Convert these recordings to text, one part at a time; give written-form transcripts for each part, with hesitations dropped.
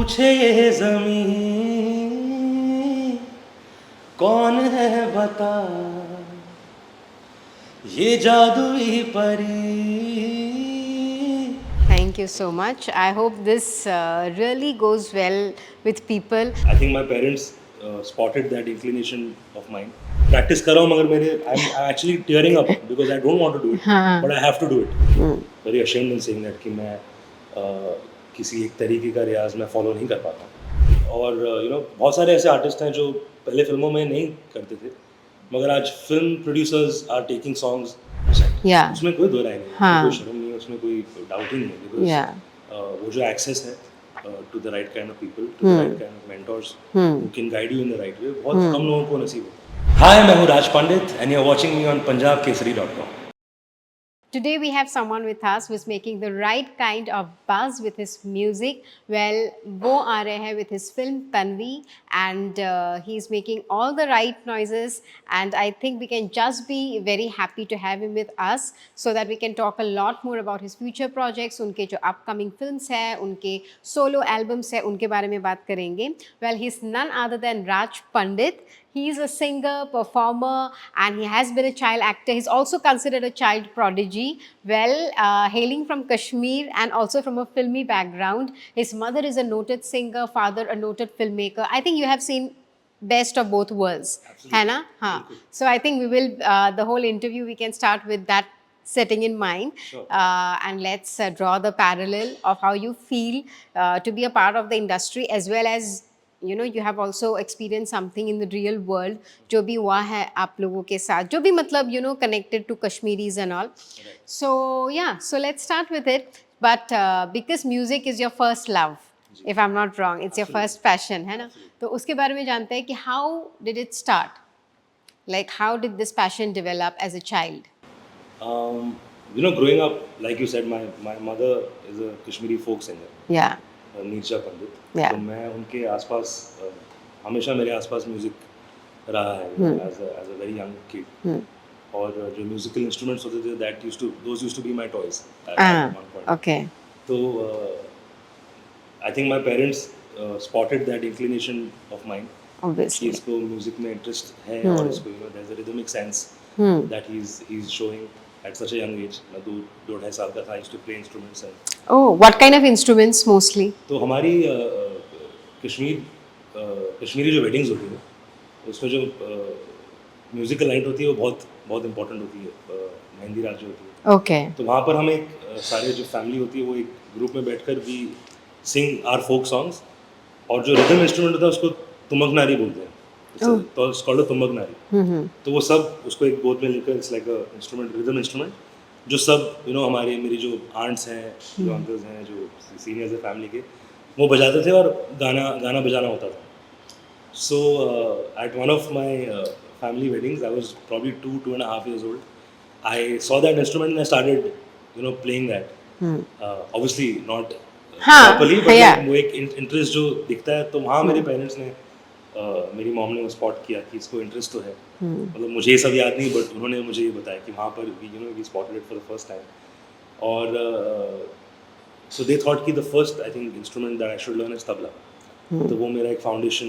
पूछे ये ज़मीं कौन है बता, ये जादुई परी. Thank you so much. I hope this really goes well with people. I think my parents spotted that inclination of mine. Practice कर रहा हूँ मगर मेरे I'm actually tearing up because I don't want to do it, हाँ. but I have to do it. Very ashamed in saying that कि मैं किसी एक तरीके का रियाज मैं फॉलो नहीं कर पाता. और बहुत सारे ऐसे आर्टिस्ट हैं जो पहले फिल्मों में नहीं करते थे, मगर आज film producers are taking songs. Yeah. उसमें कोई दो राय नहीं है, उसमें हाँ. कोई शर्म नहीं है, उसमें कोई डाउट ही नहीं है, बिकॉज Yeah. वो जो एक्सेस है to the right kind of people, to the right kind of mentors who can guide you in the right way, बहुत कम लोगों को नसीब होता है. हाय, मैं हूँ राज पंडित and you're watching me on punjabkesari.com. Today we have someone with us who is making the right kind of buzz with his music. Well, वो आ रहे हैं with his film Tanvi, and he is making all the right noises, and I think we can just be very happy to have him with us so that we can talk a lot more about his future projects, उनके जो upcoming films है, उनके solo albums है, उनके बारे में बात करेंगे. Well, he's none other than Raj Pandit. He is a singer, performer, and he has been a child actor. He's also considered a child prodigy. Well, hailing from Kashmir and also from a filmy background. His mother is a noted singer, father a noted filmmaker. I think you have seen best of both worlds. Absolutely. है ना? हाँ. So I think we will, the whole interview we can start with that setting in mind. Sure. And let's draw the parallel of how you feel to be a part of the industry, as well as you have also experienced something in the real world जो भी हुआ है आप लोगों के साथ, जो भी मतलब connected to Kashmiris and all. So yeah, so let's start with it. But because music is your first love, if I'm not wrong, it's your first passion, है ना? तो उसके बारे में जानते हैं कि how did it start? Like how did this passion develop as a child? Growing up, like you said, my mother is a Kashmiri folk singer. Yeah. Neerja Pandit. Yeah. तो मैं उनके आसपास हमेशा मेरे आसपास म्यूज़िक रहा है as a very young kid. और जो म्यूजिकल इंस्ट्रूमेंट्स होते थे those used to be my toys at one point. Okay. तो I think my parents spotted that inclination of mind कि Obviously. इसको म्यूजिक में इंटरेस्ट है और इसको there is a rhythmic sense that he is showing at such a young age. मैं 2-2.5 साल का था. I used to play instruments. Oh, what kind of instruments mostly? तो हमारी कश्मीरी जो वेडिंग्स होती है उसमें जो म्यूजिकल नाइट होती है वो बहुत बहुत इंपॉर्टेंट होती है. मेहंदी रात जो होती है, Okay. तो वहाँ पर हम एक सारे जो फैमिली होती है वो एक ग्रुप में बैठकर भी सिंग आर फोक सॉन्ग्स. और जो रिदम इंस्ट्रूमेंट होता है उसको तुमक नारी बोलते हैं. तो इट्स कॉल्ड तुमक नारी. तो वो सब उसको एक गोद में लेकर it's like a instrument, rhythm instrument, जो सब हमारे मेरी जो आंट्स हैं, जो अंकल्स हैं, जो सीनियर्स हैं फैमिली के, वो बजाते थे और गाना बजाना होता था. So at one of my family weddings I was probably 2.5 years old. I saw that instrument and I started, playing that. Obviously not हाँ, properly, but yeah. वो एक इंटरेस्ट जो दिखता है. तो वहाँ मेरे पेरेंट्स ने मेरी मॉम ने वो स्पॉट किया कि इसको इंटरेस्ट तो है. मतलब मुझे ये सब याद नहीं, बट उन्होंने मुझे ये बताया कि वहाँ पर we spotted it for the first time. और सो दे थॉट कि the first I think instrument that I should learn is tabla. तो वो मेरा एक फाउंडेशन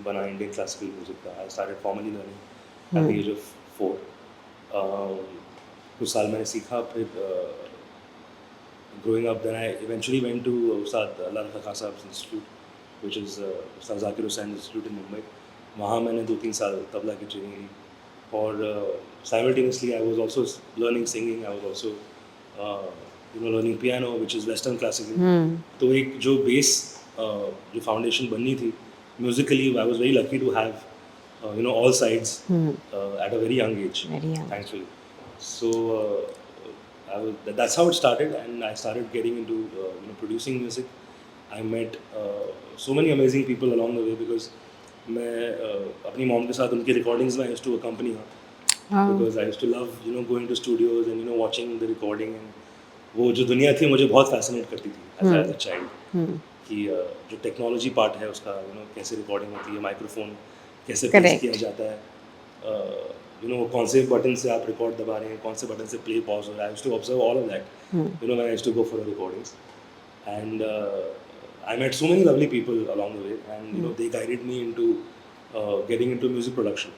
बना इंडियन क्लासिकल म्यूजिक का. I started formally learning at the age of 4. कुछ साल मैंने सीखा. फिर growing up, then I eventually went to Ustad Lal Khan Sahab's Institute, which is Ustad Zakir Hussain Institute in Mumbai. वहाँ मैंने 2-3 साल तबला की ट्रेनिंग ली. और simultaneously I was also learning singing. I was also learning piano, which is Western classical. तो एक जो base जो foundation बननी थी musically, I was very lucky to have all sides at a very young age. Very young. Thankfully. So that's how it started, and I started getting into producing music. I met so many amazing people along the way because मैं अपनी mom के साथ उनकी recordings में I used to accompany her. Because I used to love going to studios and watching the recording, and वो जो दुनिया थी मुझे बहुत फैसिनेट करती थी as a child. कि जो टेक्नोलॉजी पार्ट है उसका, कैसे रिकॉर्डिंग होती है, माइक्रोफोन कैसे प्लेस किया जाता है, वो कौन से बटन से आप रिकॉर्ड दबा रहे हैं, कौन से बटन से प्ले पॉज हो रहा है. I used to observe all of that when I used to go for recordings. And I met so many lovely people along the way, and you know they guided me into getting into music production.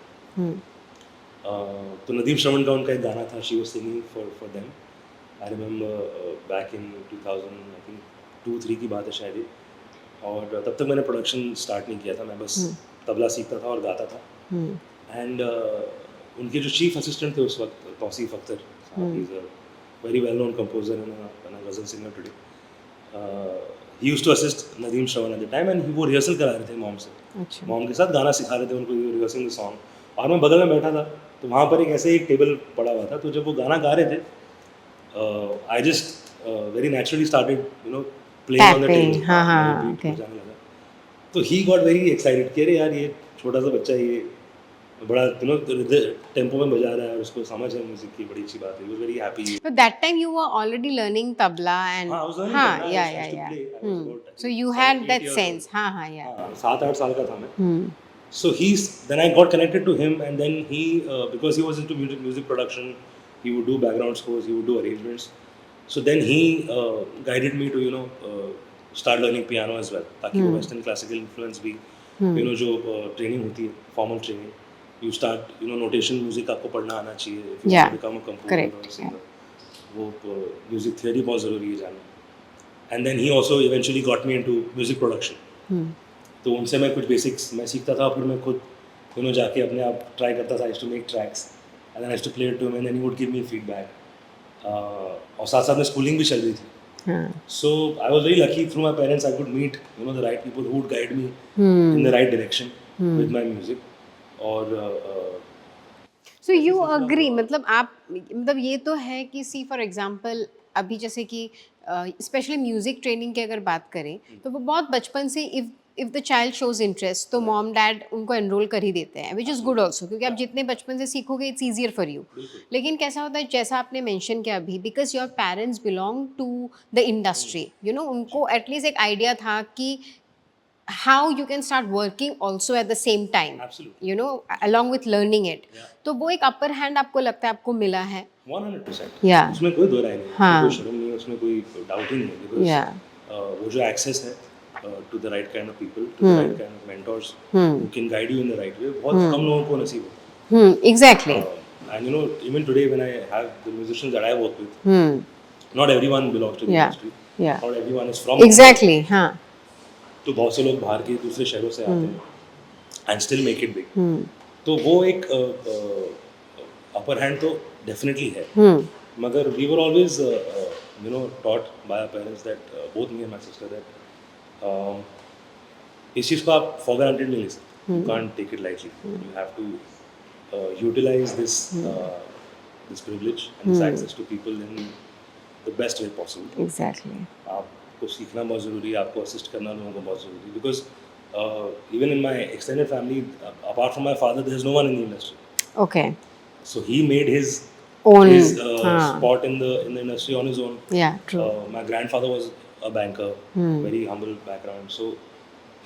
तो नदीम श्रवण का उनका एक गाना था, she was singing for them. I remember back in 2000 I think 2-3 की बात है शायद ये. और तब तक मैंने प्रोडक्शन स्टार्ट नहीं किया था, मैं बस तबला सीखता था और गाता था. एंड उनके जो चीफ असिस्टेंट थे उस वक्त, Tauseef Akhtar, he is a very well known composer and a ghazal singer today. He used to assist Nadeem Shravan at the time, and वो रिहर्सल करा रहे थे मॉम से. अच्छा. मॉम के साथ गाना सिखा रहे थे उनको, रिहर्सिंग द सॉन्ग. और मैं बगल में बैठा था, तो वहाँ पर एक ऐसे एक टेबल पड़ा हुआ था. तो जब वो गाना गा रहे थे, I just very naturally started you know playing on the Tapping, table. हाँ, okay. बजाने लगा. तो ही गॉट वेरी एक्साइटेड कि अरे यार ये छोटा सा बच्चा ये बड़ा यू नो टेम्पो में बजा रहा है और उसको समझ है म्यूजिक की, बड़ी अच्छी बात है. He was very happy. But that time you were already learning tabla and हाँ, I was learning हाँ, tabla. I yeah, was yeah, to yeah. play. I was about, I So think, you 7, had 8 that years sense, old. हाँ, yeah. हाँ, 7-8 साल का था मैं. So then I got connected to him, and then he because he was into music production, he would do background scores, he would do arrangements. So then he guided me to start learning piano as well, ताकि वो western classical influence भी जो training होती है, formal training, you start notation music आपको पढ़ना आना चाहिए if you want to become a composer correct, or a singer. वो music theory बहुत ज़रूरी है जानना. And then he also eventually got me into music production. तो उनसे मैं कुछ बेसिक्स मैं सीखता था, फिर मैं खुद जाके अपने आप ट्राई करता था. I to make tracks and then I to play it to him and then he would give me feedback. और साथ साथ में स्कूलिंग भी चल रही थी. So I was very lucky through my parents I could meet the right people who would guide me in the right direction with my music. और So you agree, मतलब आप मतलब ये तो है कि सी फॉर एग्जांपल अभी जैसे कि स्पेशली म्यूजिक ट्रेनिंग की अगर बात करें तो वो बहुत बचपन से if the child shows interest तो मॉम डैड उनको एनरोल कर ही देते हैं, विच इज़ गुड ऑल्सो, क्योंकि आप जितने बचपन से सीखोगे इट्स ईजियर फॉर यू. लेकिन कैसा होता है, जैसा आपने मेंशन किया अभी, because your parents belong to the industry, उनको एटलीस्ट एक आइडिया था कि how you can start working also at the same time. Absolutely. Along with learning it. Yeah. तो वो एक upper hand आपको लगता है आपको मिला है. 100%. Yeah. उसमें कोई दो राय नहीं, हाँ. कोई शर्म नहीं है, उसमें कोई डाउट ही नहीं है, because Yeah. वो जो एक्सेस है to the right kind of people, to the right kind of mentors who can guide you in the right way, बहुत कम लोगों को नसीब होता है. Exactly. And even today when I have the musicians that I work with, not everyone belongs to the Yeah. industry. Yeah. Not everyone is from Exactly. हाँ. तो बहुत से लोग बाहर के दूसरे शहरों से आते हैं and still make it big. तो वो एक अपर हैंड तो डेफिनेटली है. मगर we were always taught by our parents that both me and my sister that इस चीज़ को आप फॉर ग्रांटेड नहीं ले सकते. You can't take it lightly. You have to utilise this privilege and this access to people in the best way possible. Exactly. आपको सीखना बहुत ज़रूरी है, आपको असिस्ट करना लोगों को बहुत ज़रूरी है. Because even in my extended family apart from my father there is no one in the industry. Okay. So he made his Own. spot in the industry on his own. Yeah. True. My grandfather was a banker, very humble background. So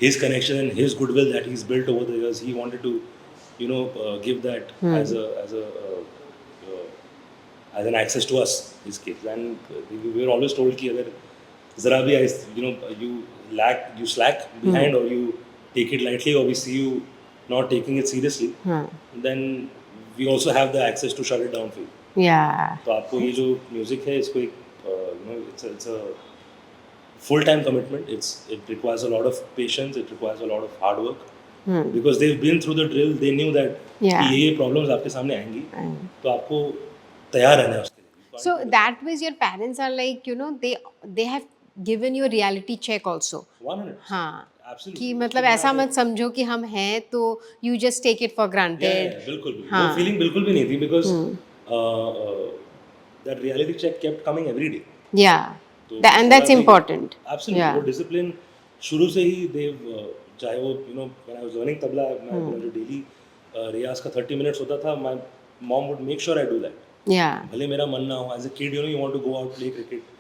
his connection and his goodwill that he's built over the years, he wanted to, give that as an access to us, his kids. And we were always told कि अगर ज़रा भी you slack behind or you take it lightly or we see you not taking it seriously, then we also have the access to shut it down for you. Yeah. तो आपको ये जो music है इसको एक it's a full time commitment. It requires a lot of patience, it requires a lot of hard work. Because they've been through the drill, they knew that Yeah. कि ये problems आपके सामने आएंगी, तो आपको तैयार रहना है उसके लिए. So that means your parents are like, they have given you a reality check also. 100%. हाँ. Absolutely. कि मतलब ऐसा मत समझो कि हम हैं तो you just take it for granted. बिल्कुल भी. हाँ. वो फीलिंग बिल्कुल भी नहीं थी because that reality check kept coming every day. Yeah. तो And that's important. Absolutely. Yeah. वो discipline शुरू से ही चाहे वो when I was learning tabla, मैं जो daily रियाज का 30 minutes होता था, my mom would make sure I do that. Yeah. भले मेरा मन ना हो, as a kid you want to go out play cricket.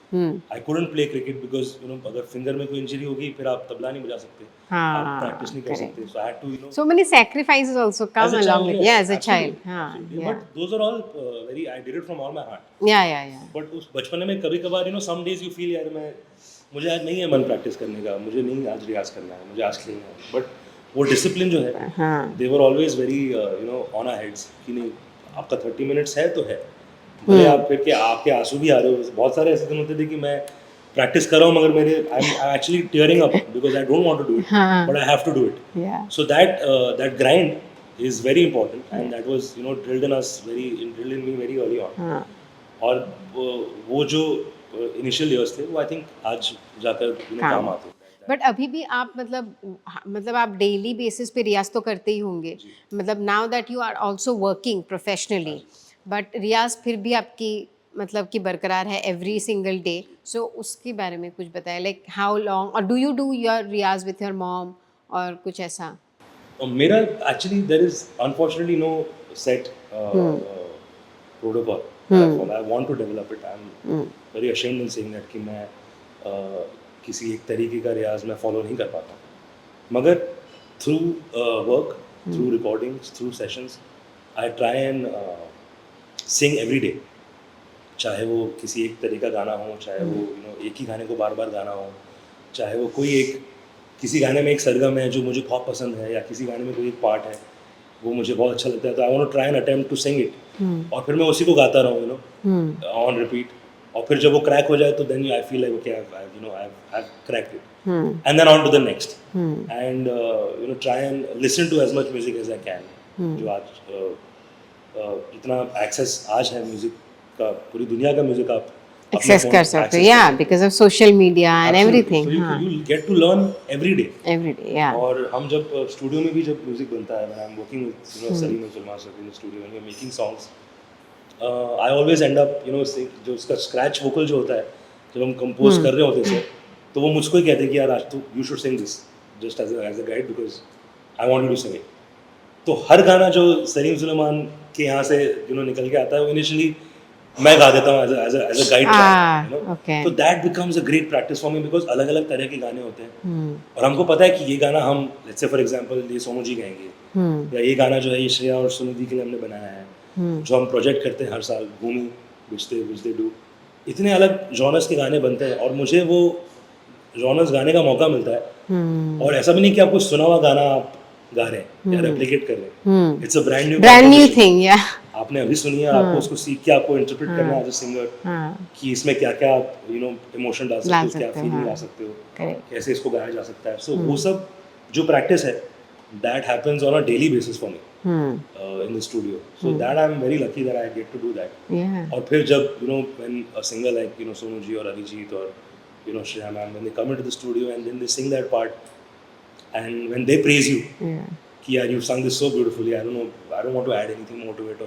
I couldn't play cricket because अगर फिंगर में कोई इंजरी होगी फिर आप तबला नहीं बजा सकते, आप प्रैक्टिस नहीं कर सकते. So I had to So many sacrifices also come along with. Yeah, as a absolutely, child. हाँ. absolutely. Yeah. But those are all I did it from all my heart. Yeah. But उस बचपन में कभी कभार some days you feel यार मैं मुझे आज नहीं है मन प्रैक्टिस करने का, मुझे नहीं आज रियाज करना है, मुझे आज खेलना है, बट वो डिसिप्लिन जो है, हाँ they were always very on our heads कि नहीं, आपका 30 मिनट्स है तो है, भले आप फिर के आपके आंसू भी आ रहे हो। बहुत सारे ऐसे दिन होते थे कि मैं प्रैक्टिस कर रहा हूँ मगर मेरे I am actually tearing up because I don't want to do it, हाँ but I have to do it. Yeah So that grind is very important, and that was drilled in us drilled in me very early on. हाँ और वो जो initial years थे वो I think आज जाकर हाँ। काम आते हैं. बट अभी भी आप मतलब आप डेली बेसिस पे रियाज तो करते ही होंगे, मतलब now that you are also working professionally, but रियाज फिर भी आपकी मतलब कि बरकरार है एवरी सिंगल डे, सो उसके बारे में कुछ बताएं, लाइक हाउ लॉन्ग, और do you do your riyaz with your mom और कुछ ऐसा? और मेरा actually there is unfortunately no set protocol. I want to develop it. I am very ashamed in saying that कि मैं किसी एक तरीके का रियाज मैं फॉलो नहीं कर पाता, मगर through work, through recordings, through sessions, I try and Singh every day. चाहे वो किसी एक तरह का गाना हो, चाहे वो एक ही गाने को बार बार गाना हो, चाहे वो कोई एक किसी गाने में एक सरगम है जो मुझे बहुत पसंद है, या किसी गाने में कोई एक पार्ट है वो मुझे बहुत अच्छा लगता है, तो I want to try and attempt to sing it, और फिर मैं उसी को गाता रहूँ ऑन रिपीट. और फिर जब वो क्रैक हो जाए तो then I feel like okay I have cracked it, and then on to the next, and try and listen to as much music as I can. जो आज जितना एक्सेस आज है म्यूजिक का, पूरी दुनिया का म्यूजिक आप एक्सेस कर सकते हो, या because of social media and everything. हाँ, you get to learn every day. Everyday, yeah और हम जब स्टूडियो में भी जब म्यूजिक बनता है, when I am working with Salim and Salman sir in studio and we are making songs, I always end up जो उसका स्क्रैच वोकल जो होता है जब हम कंपोज कर रहे होते थे, तो वो मुझको ही कहते हैं कि यार आज तू you should sing this just as a guide because I want you to sing it. तो हर गाना जो सलीम सुलेमान के यहाँ से निकल के आता है वो इनिशियली मैं गा देता हूँ as a guide track. okay. तो that becomes a great practice for me because अलग अलग तरह के गाने होते हैं, और हमको पता है कि ये गाना हम लेट्स से फॉर एग्जांपल ये सोनू जी गाएंगे, या ये गाना जो है ये श्रेया और सुनिधि के लिए हमने बनाया है, जो हम प्रोजेक्ट करते हैं हर साल भूमि विच दे डू. इतने अलग जॉनर्स के गाने बनते हैं और मुझे वो जॉनर्स गाने का मौका मिलता है. और ऐसा भी नहीं कि आपको सुना हुआ गाना आप गा रहे हैं या रेप्लिकेट कर रहे हैं. It's a brand new thing, या आपने अभी सुनी है, आपको उसको सीख के आपको इंटरप्रेट करना है एज अ सिंगर, कि इसमें क्या क्या आप इमोशन डाल सकते हो, क्या फीलिंग ला सकते हो, कैसे इसको गाया जा सकता है. सो वो सब जो प्रैक्टिस है that happens on a daily basis for me in the studio. So that I am very lucky that I get to do that. और फिर जब when a singer like Sonu ji और अरिजीत और Shreya ma'am, when they come into the studio and then they sing that part and when they praise you कि यार you sung this so beautifully, I don't want to add anything more to it, or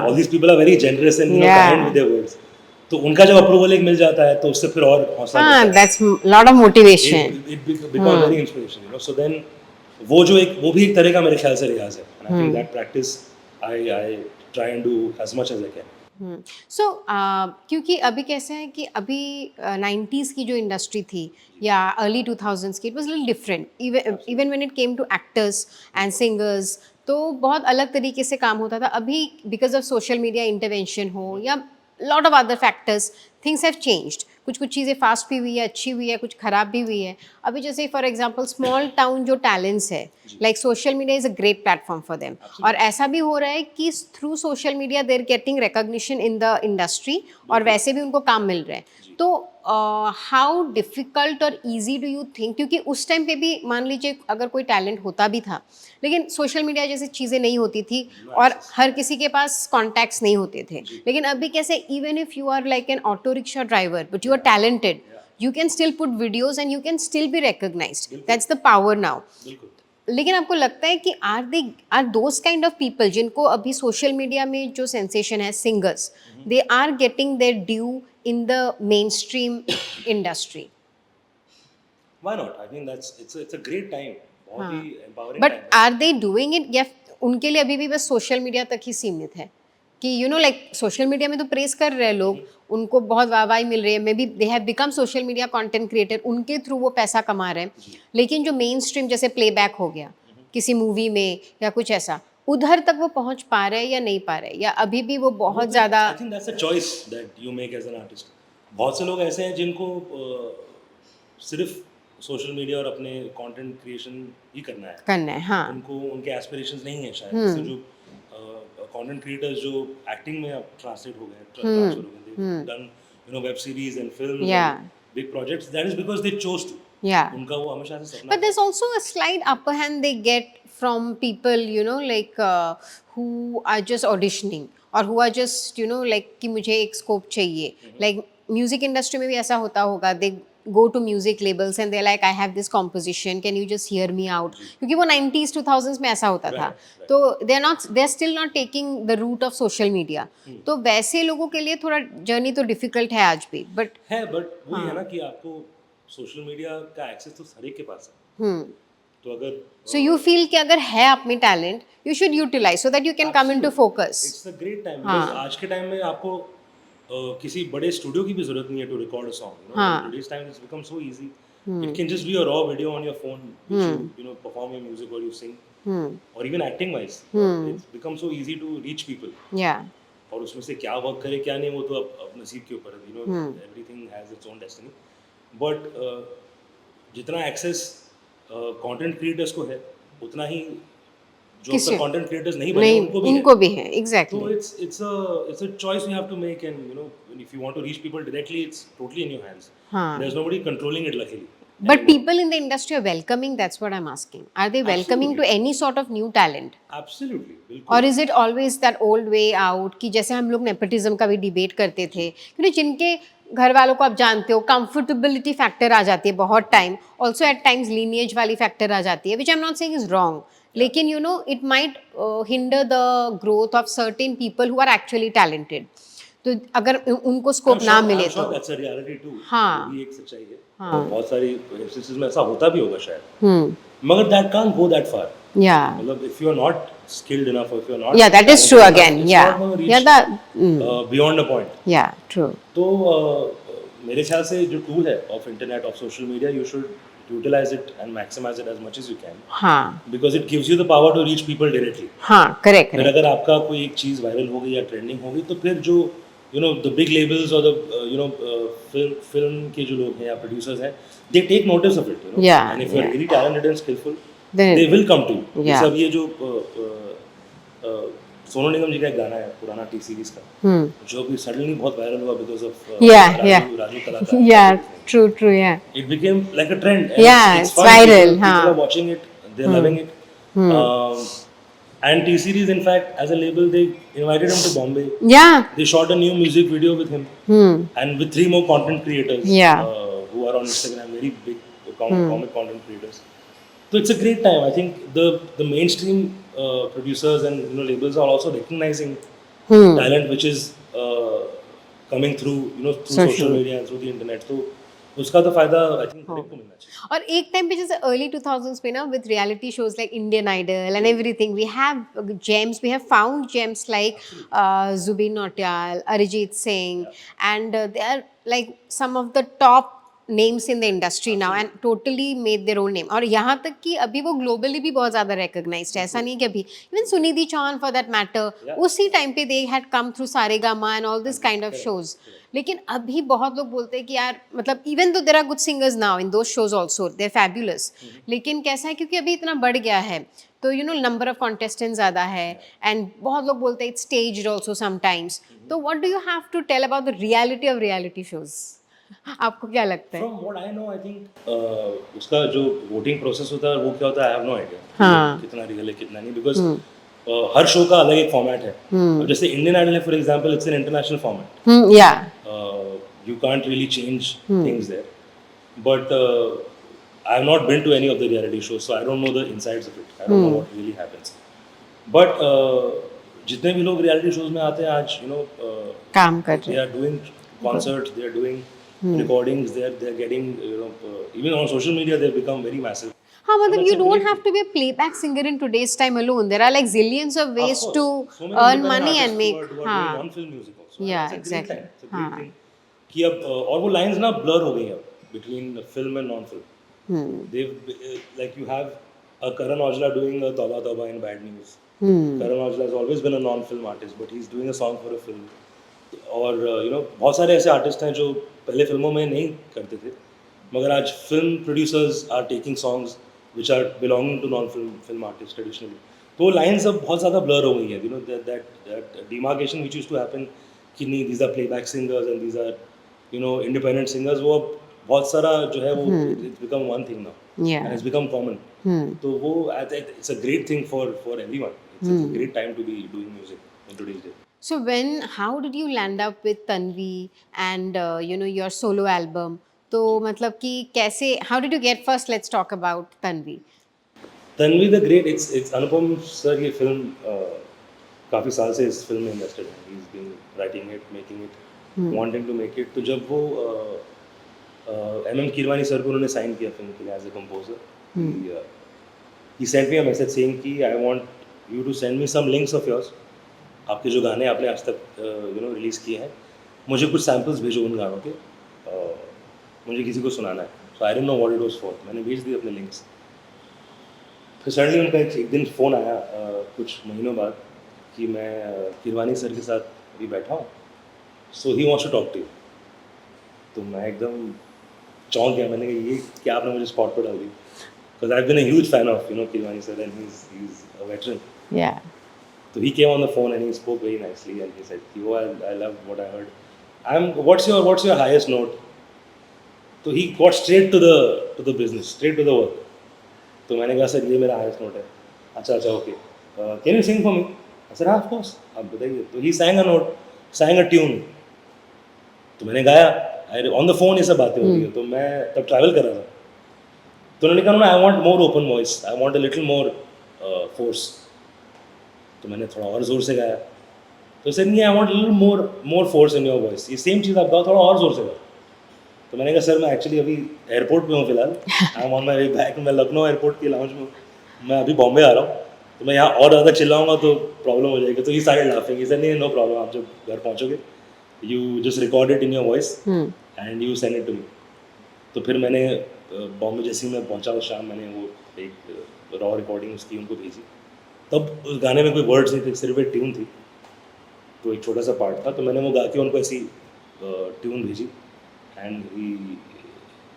all these people are very generous and kind with their words. तो उनका जब approval एक मिल जाता है तो उससे फिर और हौसला मिलता है. that's lot of motivation. It becomes very inspirational, so then वो भी एक तरह का मेरे ख्याल से रियाज है, and I think that practice I try and do as much as I can. सो क्योंकि अभी कैसे है कि अभी 90s की जो इंडस्ट्री थी या अर्ली 2000s की, it was little different, even when it came to actors and singers, तो बहुत अलग तरीके से काम होता था. अभी because of social media intervention हो या lot of other factors, things have changed. कुछ कुछ चीज़ें फास्ट भी हुई है, अच्छी हुई है, कुछ ख़राब भी हुई है. अभी जैसे फॉर एग्जांपल स्मॉल टाउन जो टैलेंट्स है, like social media is a great platform for them, और ऐसा भी हो रहा है कि through social media they are getting recognition in the industry, और वैसे भी उनको काम मिल रहा है. तो हाउ डिफ़िकल्ट और ईजी डू यू थिंक, क्योंकि उस टाइम पे भी मान लीजिए अगर कोई टैलेंट होता भी था, लेकिन सोशल मीडिया जैसी चीज़ें नहीं होती थी और हर किसी के पास कॉन्टैक्ट्स नहीं होते थे. लेकिन अभी कैसे, even if you are like an auto rickshaw driver but you are talented, you can still put videos and you can still be recognized. That's the power now. लेकिन आपको लगता है कि are those kind of people जिनको अभी social media में जो sensation है, singers, they are getting their due in the main stream industry? Why not? I think it's a great time. बहुत ही empowering बट time है. आर दे डूइंग इट, या उनके लिए अभी भी बस सोशल मीडिया तक ही सीमित है कि लाइक सोशल मीडिया में तो प्रेस कर रहे हैं लोग, उनको बहुत वाहवाही मिल रही है, may be they have become social media content creator, उनके थ्रू वो पैसा कमा रहे हैं, लेकिन जो मेन स्ट्रीम जैसे प्लेबैक हो गया किसी मूवी में या कुछ ऐसा, उधर तक वो पहुंच पा रहे हैं या नहीं पा रहे, या अभी भी वो बहुत ज़्यादा? I think that's a choice that you make as an artist. बहुत से लोग ऐसे हैं जिनको सिर्फ सोशल मीडिया और अपने कंटेंट क्रिएशन ही करना है, हाँ उनको उनके एस्पिरेशंस नहीं है शायद, जैसे जो कंटेंट क्रिएटर्स जो एक्टिंग में अब ट्रांसलेट हो गए, ट्रांसफर हो गए, done web series and films या and big projects, that is because they chose to, या उनका वो हमेशा से सपना But there's also a slight upper hand they get from people, like who are just auditioning or who are just, like कि मुझे एक scope चाहिए. Like music industry में भी ऐसा होता होगा. They go to music labels and they're like, I have this composition. Can you just hear me out? क्योंकि वो 90s 2000s में ऐसा होता था. Right. तो they're still not taking the route of social media. तो वैसे लोगों के लिए थोड़ा journey तो difficult है आज भी. But बट वही है ना कि आपको सोशल मीडिया का एक्सेस तो हर एक के पास है, तो अगर So you feel कि अगर है आप में talent, you should utilize so that you can come into focus. It's a great time, because आज के टाइम में आपको किसी बड़े स्टूडियो की भी जरूरत नहीं है to record a song, today's time it's become so easy, it can just be a raw video on your phone, perform your music और यू सिंग, और even acting wise it's become so easy to reach people, Yeah. और उसमें से क्या work करे क्या नहीं वो तो अब नसीब के ऊपर है, everything has its own destiny, but जितना एक्सेस कंटेंट क्रिएटर्स को है उतना ही जो किसी- कंटेंट क्रिएटर्स नहीं बने नहीं उनको भी है. है So exactly. it's a choice you have to make, and if you want to reach people directly, it's totally in your hands. हाँ. There's nobody controlling it, luckily. But people in the industry are welcoming. That's what I'm asking. Are they welcoming to any sort of new talent? Absolutely, बिल्कुल. और is it always that old way out कि जैसे हम लोग nepotism का भी debate करते थे, क्योंकि जिनके घर वालों को आप जानते हो कंफर्टेबिलिटी फैक्टर आ जाती है बहुत time, also at times lineage वाली फैक्टर आ जाती है, which I am not saying is wrong, लेकिन it might hinder the growth of certain people who are actually talented. तो अगर उनको स्कोप ना मिले तो that's a reality too. हाँ. वो भी एक सच्चाई है. और बहुत सारी इंस्टेंसेस में ऐसा होता भी होगा शायद, Hmm. मगर that can't go that far. या मतलब if you are not skilled enough, or if you are not yeah that is true talented again. enough, it's yeah not going to yeah reach that beyond a point. Yeah true. तो मेरे ख्याल से जो tool है of internet, of social media, you should utilize it and maximize it as much as you can, हाँ because it gives you the power to reach people directly. हाँ correct फिर अगर आपका कोई एक चीज़ वायरल हो गई या ट्रेंडिंग हो गई, तो फिर जो द बिग लेबल्स और द फिल्म के जो लोग हैं या प्रोड्यूसर्स हैं, they take notice of it, Yeah, and if you are yeah. Really talented and skilful, Then- they will come to. Yeah. सब ये जो सोनू निगम जी का एक गाना है पुराना टी सीरीज का, जो भी सडनली बहुत वायरल हुआ बिकॉज ऑफ राजू कलाकार. Yeah, true, yeah. It became like a trend. Yeah, it's fun. viral, People हाँ. are watching it, they're loving it. And T Series, in fact, as a label, they invited him to Bombay. Yeah. They shot a new music video with him, and with 3 more content creators, Yeah. who are on Instagram, very big comic content creators. So it's a great time. I think the mainstream producers and labels are also recognizing talent which is coming through through social media and through the internet. So उसका तो फायदा I think हर एक को मिलना चाहिए. और एक time पे जैसे अर्ली 2000s पे ना with reality shows like Indian Idol and everything we have found gems like Jubin Nautiyal, Arijit Singh, and they are like some of the top names in the industry now and totally made their own name. और यहाँ तक कि अभी वो globally भी बहुत ज़्यादा recognized है, ऐसा नहीं कि अभी even Sunidhi Chauhan for that matter उसी टाइम पे they had come through Saregama and all this kind of shows. लेकिन अभी बहुत लोग बोलते हैं कि यार मतलब इवन तो there are good singers now in those shows also, they are fabulous, लेकिन कैसा है क्योंकि अभी इतना बढ़ गया है तो नंबर ऑफ कॉन्टेस्टेंट्स ज़्यादा है एंड बहुत लोग बोलते हैं इट्स स्टेज्ड ऑल्सो समटाइम्स. तो what do you have to tell about the reality of reality shows? आपको क्या लगता है? From what I know, I think उसका जो वोटिंग प्रोसेस होता है वो क्या होता है, I have no idea. हाँ. कितना रियल है कितना नहीं, बिकॉज हर शो का अलग एक फॉर्मेट है. अब जैसे इंडियन आइडल है for example, it's an international format. या You can't really change things there. But I have not been to any of the reality shows, so I don't know the insides of it. I don't know what really happens. But जितने भी लोग reality shows में आते हैं आज, काम कर they रहे are doing concerts, they are doing recordings, they are getting even on social media they have become very massive. हाँ मतलब that's you a don't great have to be a playback singer in today's time alone. There are like zillions of ways Of to course. So many earn independent money artists and who make. are doing हाँ non-film music also. Yeah, It's a great exactly. time. It's a great हाँ. thing कि अब और वो lines ना blur हो गई अब between film and non-film. They've like you have a Karan Aujla doing a Tauba Tauba in Bad News. Karan Aujla has always been a non-film artist, but he's doing a song for a film. और बहुत सारे ऐसे artist हैं जो पहले फिल्मों में नहीं करते थे, मगर आज film producers are taking songs which are belonging to non film artist traditionally, तो लाइन्स अब बहुत ज़्यादा ब्लर हो गई हैं, you know that demarcation which use to happen कि नहीं these are playback singers and these are you know independent singers, वो अब बहुत सारा जो है वो it's become one thing now Yeah. And it's become common. तो वो it's a great thing for everyone. It's a great time to be doing music in today's day. So how did you land up with Tanvi and you know your solo album? तो मतलब कि कैसे, how did you get first? Let's talk about Tanvi. Tanvi the Great, it's Anupam sir की film काफ़ी साल से इस film में इन्वेस्टेड है. He's been writing it, making it, wanting to make it. तो जब वो MM कीरवानी सर को उन्होंने साइन किया फिल्म के लिए as a composer, he sent me a message saying कि I want you to send me some links of yours. आपके जो गाने आपने आज तक यू नो रिलीज़ किए हैं, मुझे कुछ सैम्पल्स भेजो उन गानों के, मुझे किसी को सुनाना है. So I don't know what it was for. मैंने भेज दिए अपने लिंक्स. फिर सडनली उनका एक दिन फ़ोन आया कुछ महीनों बाद कि मैं किरवानी सर के साथ अभी बैठा हूँ, so he wants to talk to you. तो मैं एकदम चौंक गया. मैंने कहा ये क्या आपने मुझे स्पॉट पर डाल दी, because I have been a huge fan of you know Keeravani sir and he is a veteran. Yeah. So he came on the phone and he spoke very nicely and he said, "Oh, I love what I heard. What's your highest note?" So he got straight to the business, straight to the work. तो मैंने कहा sir ये मेरा highest note है. अच्छा okay. Can you sing for me? I said of course. आप बताइए. तो he sang a note, sang a tune. तो मैंने गाया. On the phone ये सब बातें हो रही है. तो मैं तब travel कर रहा था. तो उन्होंने कहा I want more open voice. I want a little more force. तो मैंने थोड़ा और ज़ोर से गाया. तो सर नहीं, I want little more force in your voice. ये सेम चीज़ आप गाओ, थोड़ा और ज़ोर से गाओ. तो मैंने कहा सर मैं एक्चुअली अभी एयरपोर्ट पे हूँ फिलहाल. I am on my way back. मैं लखनऊ एयरपोर्ट की लाउंज में हूँ. मैं अभी बॉम्बे आ रहा हूँ. तो मैं यहाँ और ज़्यादा चिल्लाऊंगा तो प्रॉब्लम हो जाएगी. तो ये सारे लाफिंग. सर नहीं, नो प्रॉब्लम. आप जब घर पहुँचोगे you just record it in your voice and you send it to me. तो फिर मैंने बॉम्बे जैसे ही मैं पहुँचा उस शाम, मैंने वो एक रॉ रिकॉर्डिंग उसकी उनको भेजी. तब उस गाने में कोई वर्ड्स नहीं थे, सिर्फ एक ट्यून थी. तो एक छोटा सा पार्ट था. तो मैंने वो गा के उनको ऐसी ट्यून भेजी and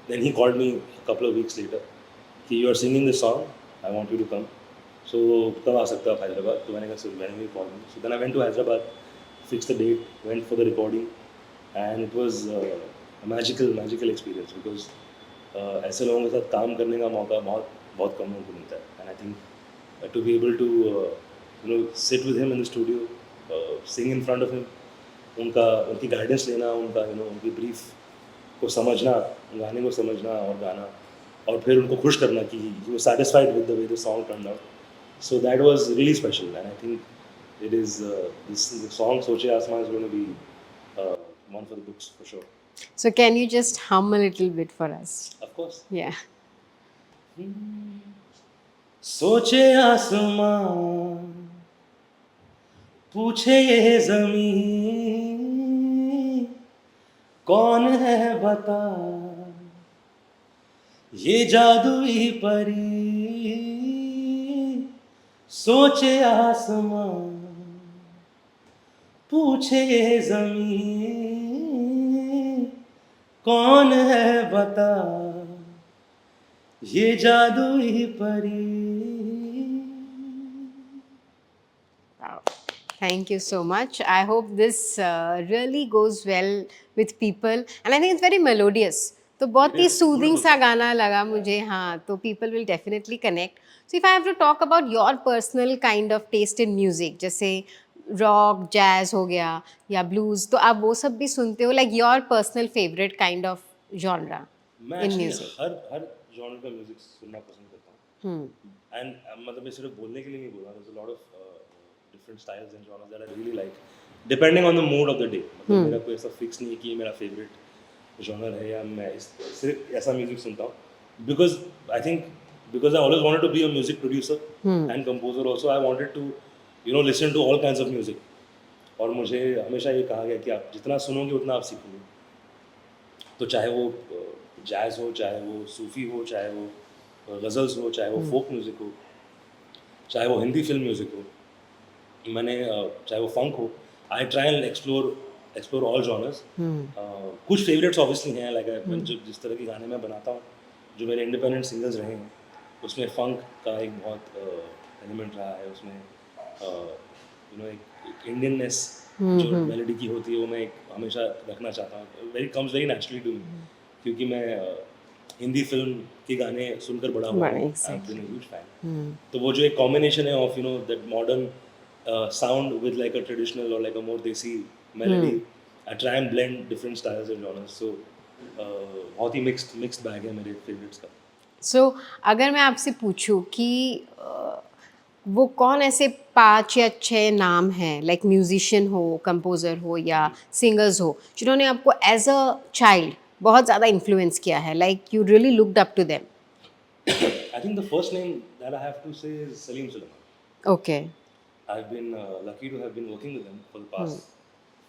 then he called me couple of weeks later कि you are singing this song, I want you to come. So कब आ सकते हो आप हैदराबाद? तो मैंने कहा सर मैंने भी call. So then I went to Hyderabad, fix the date, went for the recording and it was magical experience. Because ऐसे लोगों के साथ काम करने का मौका बहुत कम लोगों को मिलता है. And I think to be able to sit with him in the studio, sing in front of him, उनकी गाइडेंस लेना, उनकी ब्रीफ को समझना, गाने को समझना और गाना, और फिर उनको खुश करना कि he was satisfied with the way the song turned out. So that was really special and I think it is this song सोचे आसमान is going to be one for the books for sure. So can you just hum a little bit for us? Of course. Yeah. सोचे आसमां, पूछे ये ज़मीं, कौन है बता ये जादुई परी. सोचे आसमां, पूछे ये ज़मीं, कौन है बता ये जादुई परी. Wow. Thank you so much. I hope this really goes well with people and I think it's very melodious. तो बहुत ही सूदिंग सा गाना लगा मुझे. हाँ, तो people will definitely connect. So if I have to talk about your personal kind of taste in music, जैसे rock, jazz हो गया या ब्लूज, तो आप वो सब भी सुनते हो? Like your personal favorite kind of genre मैं in actually music? Her genre का म्यूजिक सुनना पसंद करता हूँ. एंड मतलब मैं सिर्फ बोलने के लिए नहीं बोल रहा. there's a lot of different styles and genres that I really like depending on the mood of the day. मतलब मेरा कोई ऐसा फिक्स नहीं है कि ये मेरा फेवरेट जॉनर है या मैं सिर्फ ऐसा म्यूजिक सुनता हूँ. Because I think because I always wanted to be a music producer and composer also, I wanted to listen to all kinds of music. और मुझे हमेशा ये कहा गया कि आप जितना सुनोगे उतना आप सीखोगे. तो चाहे वो जैज़ हो, चाहे वो सूफ़ी हो, चाहे वो गज़ल्स हो, चाहे वो फोक म्यूज़िक हो, चाहे वो हिंदी फिल्म म्यूज़िक हो, चाहे वो फंक हो, I try and explore explore all genres. कुछ favorites obviously हैं, like जो जिस तरह के गाने मैं बनाता हूँ, जो मेरे independent singles रहे हैं, उसमें funk का एक बहुत element रहा है, उसमें एक Indianness जो melody की होती है वो मैं एक हमेशा रखना चाहता हूँ. Comes very naturally to me, क्योंकि मैं हिंदी फिल्म के गाने सुनकर बड़ा हुआ हूँ. I've been a huge fan. तो वो जो एक combination है of that modern sound with like a traditional or like a more desi melody. I try and blend different styles and genres. So बहुत ही mixed bag है मेरे favorites का. So, अगर मैं आपसे पूछूं कि वो कौन ऐसे 5 या 6 नाम हैं, लाइक म्यूजिशियन हो, कंपोजर हो या सिंगर्स हो, जिन्होंने आपको एज अ चाइल्ड बहुत ज़्यादा इन्फ्लुएंस किया है, like you really looked up to them? I think the first name that I have to say is Salim Sulaiman. Okay. I've been lucky to have been working with him for the past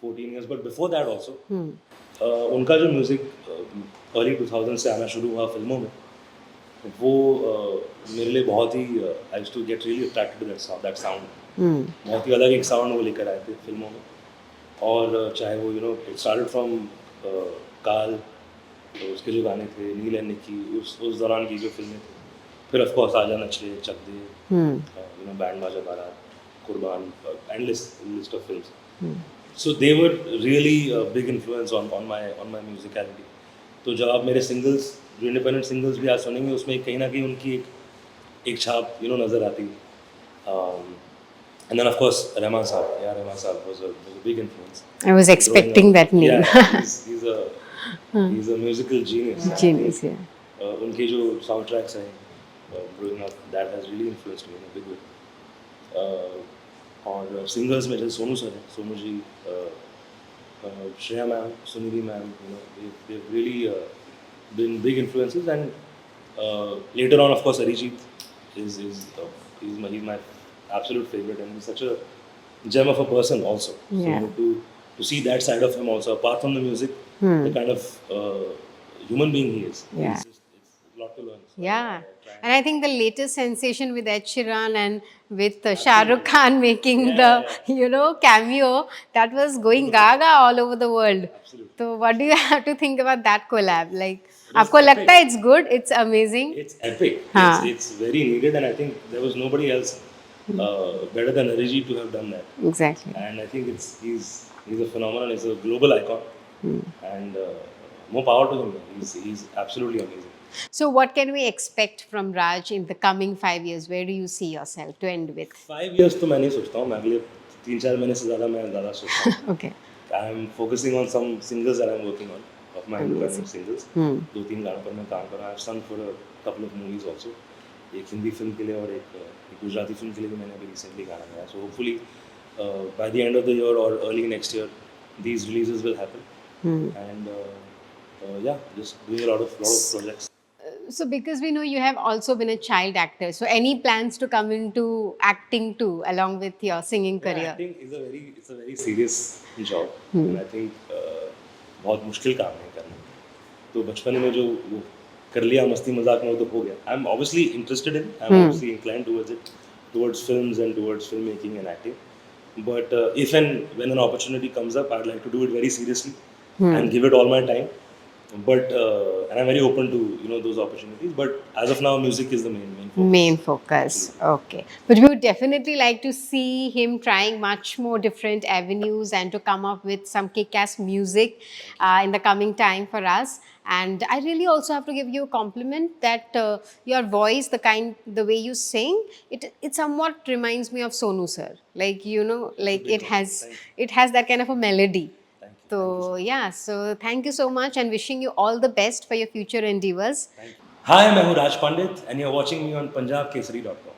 14 years, but before that also. उनका जो music early 2000 से आना शुरू हुआ फिल्मों में, वो मेरे लिए बहुत ही I used to get really attracted to that sound. बहुत ही अलग एक साउंड वो लेकर आए थे फिल्मों में. और चाहे वो it started from काल, तो उसके जो गाने थे, नील एंड निक्की, उस दौरान की जो फिल्में थी, फिर ऑफ कोर्स आजा नचले, चक दे, बैंड बाजा बारात, कुर्बान, endless list of films. So they were really a big influence on my musicality. तो जब आप मेरे singles, जो independent singles भी आज सुनेंगे, उसमें कहीं ना कहीं उनकी एक छाप नज़र आती है. And then of course Rahman Saab was a big influence. I was expecting that name. Yeah, he's a musical genius. Genius, yeah. उनके जो soundtracks हैं, growing up, that has really influenced me in a big way. और singers में जैसे Sonu sir हैं, Sonu ji, Shreya ma'am, Sunidhi ma'am, they've really been big influences. And later on, of course, Arijit he's my absolute favorite, and he's such a gem of a person also. Yeah. So to see that side of him also, apart from the music, the kind of human being he is. Yeah. It's a lot to learn. So Yeah, I try and I think the latest sensation with Ed Sheeran and with Shah Rukh Khan making the cameo, that was going gaga all over the world. Absolutely. So what do you have to think about that collab? Like, was आपको epic. लगता है it's good, it's amazing? It's epic. हाँ. It's very needed, and I think there was nobody else better than Arijit to have done that. Exactly. And I think he's a phenomenon. He's a global icon, and more power to him. He's absolutely amazing. So what can we expect from Raj in the coming 5 years? Where do you see yourself to end with? 5 years तो मैं नहीं सोचता हूँ. मैं अगले 3-4 महीने से ज़्यादा सोचता हूँ. Okay. I'm focusing on some singles that I'm working on, of my independent singles. 2-3 गानों पर मैं काम कर रहा हूँ. I've sung for a couple of movies also. एक हिंदी फिल्म के लिए और एक गुजराती फिल्म के लिए भी मैंने अभी रिसेंटली गाना गाया. So hopefully by the end of the year or early next year, these releases will happen. And yeah, just doing a lot of projects. So because we know you have also been a child actor, so any plans to come into acting too along with your singing career? Acting is it's a very serious job. And I think बहुत मुश्किल काम है करना. तो बचपन में जो वो कर लिया मस्ती मजाक में वो तो हो गया. I'm obviously interested in, I'm obviously inclined towards it, towards films and towards filmmaking and acting. But if and when an opportunity comes up, I'd like to do it very seriously and give it all my time. But and I'm very open to those opportunities. But as of now, music is the main focus. Main focus. Okay. But we would definitely like to see him trying much more different avenues and to come up with some kick-ass music in the coming time for us. And I really also have to give you a compliment that your voice, the way you sing, it somewhat reminds me of Sonu sir. Like like it has that kind of a melody. So yeah, so thank you so much and wishing you all the best for your future endeavors. Hi, मैं हूँ राज पंडित and you're watching me on punjabkesari.com.